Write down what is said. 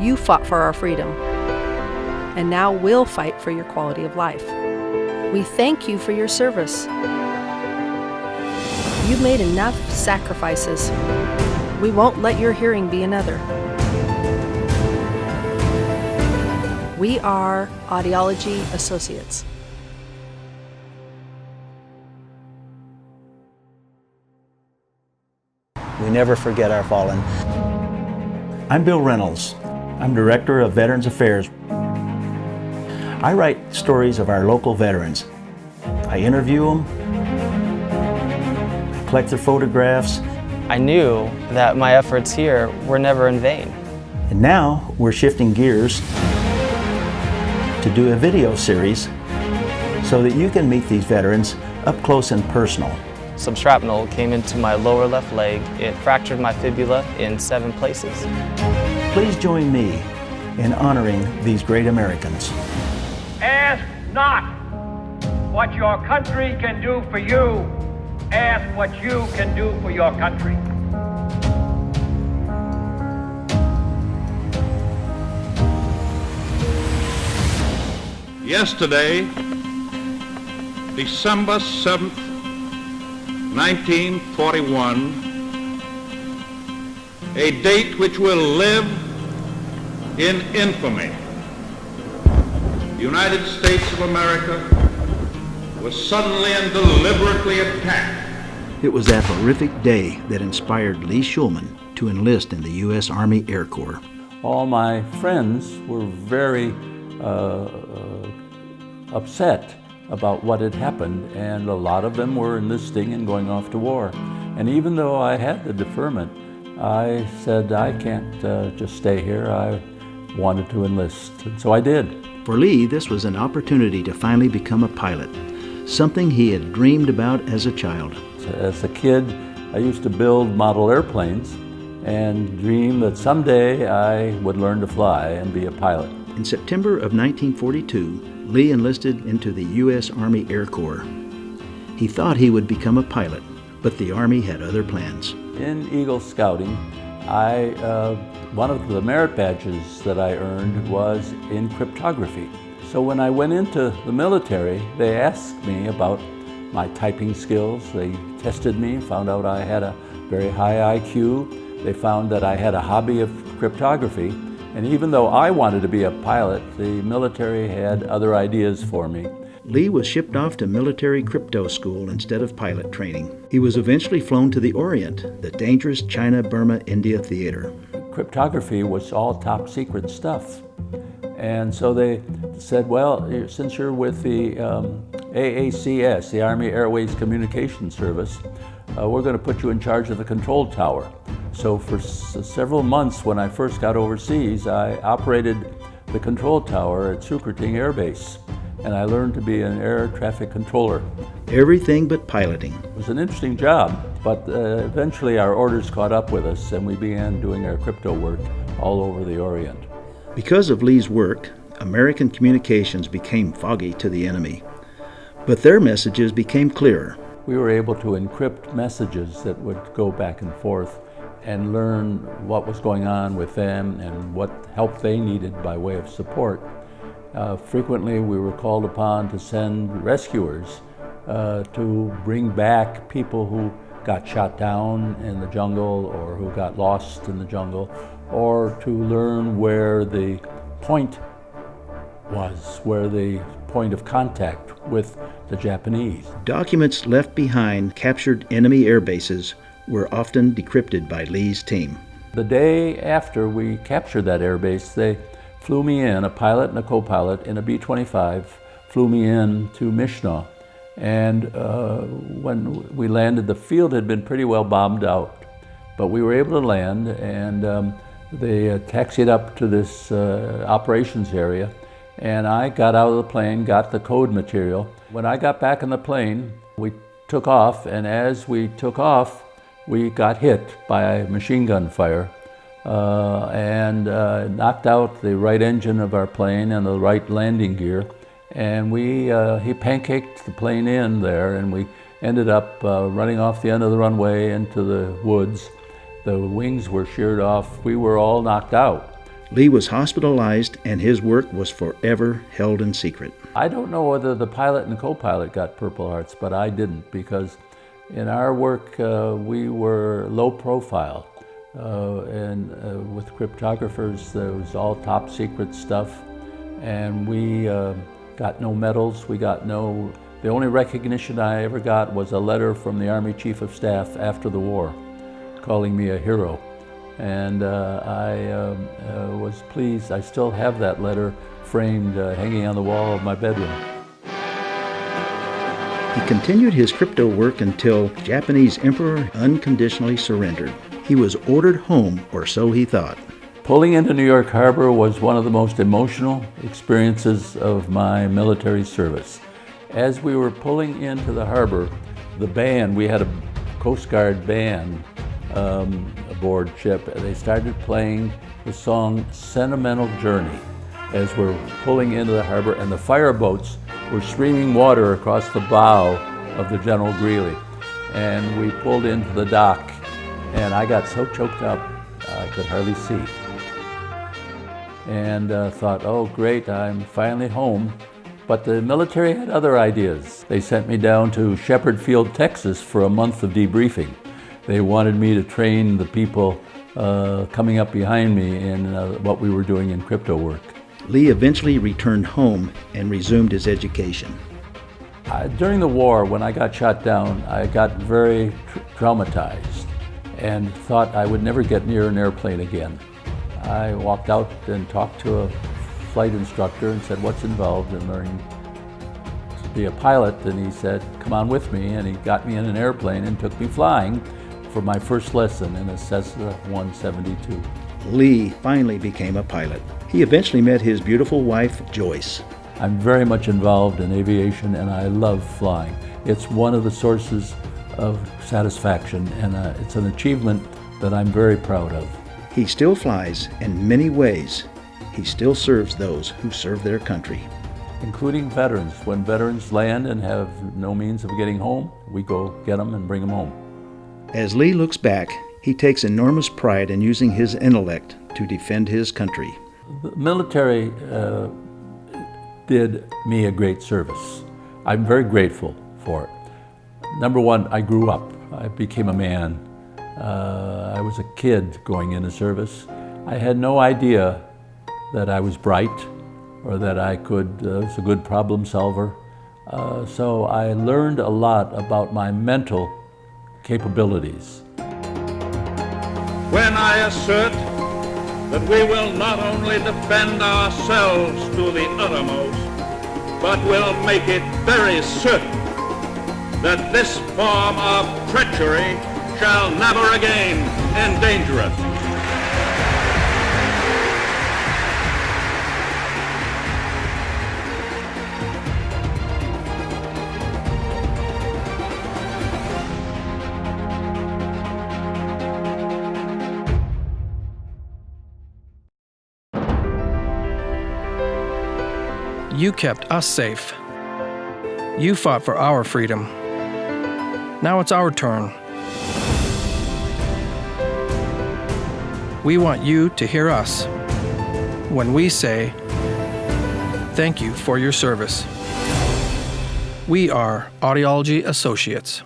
You fought for our freedom, and now we'll fight for your quality of life. We thank you for your service. You've made enough sacrifices. We won't let your hearing be another. We are Audiology Associates. We never forget our fallen. I'm Bill Reynolds. I'm Director of Veterans Affairs. I write stories of our local veterans. I interview them, I collect their photographs. I knew that my efforts here were never in vain. And now we're shifting gears to do a video series so that you can meet these veterans up close and personal. Some shrapnel came into my lower left leg. It fractured my fibula in 7 places. Please join me in honoring these great Americans. Ask not what your country can do for you. Ask what you can do for your country. Yesterday, December 7th, 1941, a date which will live in infamy. The United States of America was suddenly and deliberately attacked. It was that horrific day that inspired Lee Shulman to enlist in the U.S. Army Air Corps. All my friends were very upset about what had happened, and a lot of them were enlisting and going off to war. And even though I had the deferment, I said, I can't just stay here. I wanted to enlist, and so I did. For Lee, this was an opportunity to finally become a pilot, something he had dreamed about as a child. As a kid, I used to build model airplanes and dream that someday I would learn to fly and be a pilot. In September of 1942, Lee enlisted into the U.S. Army Air Corps. He thought he would become a pilot, but the Army had other plans. In Eagle Scouting, one of the merit badges that I earned was in cryptography. So when I went into the military, they asked me about my typing skills. They tested me, found out I had a very high IQ. They found that I had a hobby of cryptography. And even though I wanted to be a pilot, the military had other ideas for me. Lee was shipped off to military crypto school instead of pilot training. He was eventually flown to the Orient, the dangerous China-Burma-India theater. Cryptography was all top secret stuff. And so they said, well, since you're with the AACS, the Army Airways Communication Service, we're going to put you in charge of the control tower. So for several months when I first got overseas, I operated the control tower at Sukkerting Air Base, and I learned to be an air traffic controller. Everything but piloting. It was an interesting job, but eventually our orders caught up with us and we began doing our crypto work all over the Orient. Because of Lee's work, American communications became foggy to the enemy, but their messages became clearer. We were able to encrypt messages that would go back and forth and learn what was going on with them and what help they needed by way of support. Frequently we were called upon to send rescuers to bring back people who got shot down in the jungle or who got lost in the jungle, or to learn where the point was, where the point of contact with the Japanese. Documents left behind captured enemy air bases were often decrypted by Lee's team. The day after we captured that air base, they flew me in, a pilot and a co-pilot in a B-25, flew me in to Mishnah. And when we landed, the field had been pretty well bombed out, but we were able to land, and they taxied up to this operations area, and I got out of the plane, got the code material. When I got back in the plane, we took off, and as we took off, we got hit by machine gun fire and knocked out the right engine of our plane and the right landing gear. And he pancaked the plane in there, and we ended up running off the end of the runway into the woods. The wings were sheared off. We were all knocked out. Lee was hospitalized and his work was forever held in secret. I don't know whether the pilot and co-pilot got Purple Hearts, but I didn't, because in our work we were low profile. And with cryptographers, there was all top secret stuff, and we got no medals. The only recognition I ever got was a letter from the Army Chief of Staff after the war, calling me a hero. And I was pleased. I still have that letter framed, hanging on the wall of my bedroom. He continued his crypto work until Japanese Emperor unconditionally surrendered. He was ordered home, or so he thought. Pulling into New York Harbor was one of the most emotional experiences of my military service. As we were pulling into the harbor, the band, we had a Coast Guard band aboard ship, and they started playing the song Sentimental Journey as we're pulling into the harbor, and the fireboats were streaming water across the bow of the General Greeley. And we pulled into the dock, and I got so choked up I could hardly see. And thought, oh great, I'm finally home. But the military had other ideas. They sent me down to Shepherd Field, Texas for a month of debriefing. They wanted me to train the people coming up behind me in what we were doing in crypto work. Lee eventually returned home and resumed his education. During the war, when I got shot down, I got very traumatized and thought I would never get near an airplane again. I walked out and talked to a flight instructor and said, what's involved in learning to be a pilot? And he said, come on with me. And he got me in an airplane and took me flying for my first lesson in a Cessna 172. Lee finally became a pilot. He eventually met his beautiful wife, Joyce. I'm very much involved in aviation, and I love flying. It's one of the sources of satisfaction, and it's an achievement that I'm very proud of. He still flies in many ways. He still serves those who serve their country. Including veterans. When veterans land and have no means of getting home, we go get them and bring them home. As Lee looks back, he takes enormous pride in using his intellect to defend his country. The military did me a great service. I'm very grateful for it. Number one, I grew up. I became a man. I was a kid going into service. I had no idea that I was bright or that I was a good problem solver. So I learned a lot about my mental capabilities. When I assert that we will not only defend ourselves to the uttermost, but will make it very certain that this form of treachery shall never again endanger us. You kept us safe. You fought for our freedom. Now it's our turn. We want you to hear us when we say, thank you for your service. We are Audiology Associates.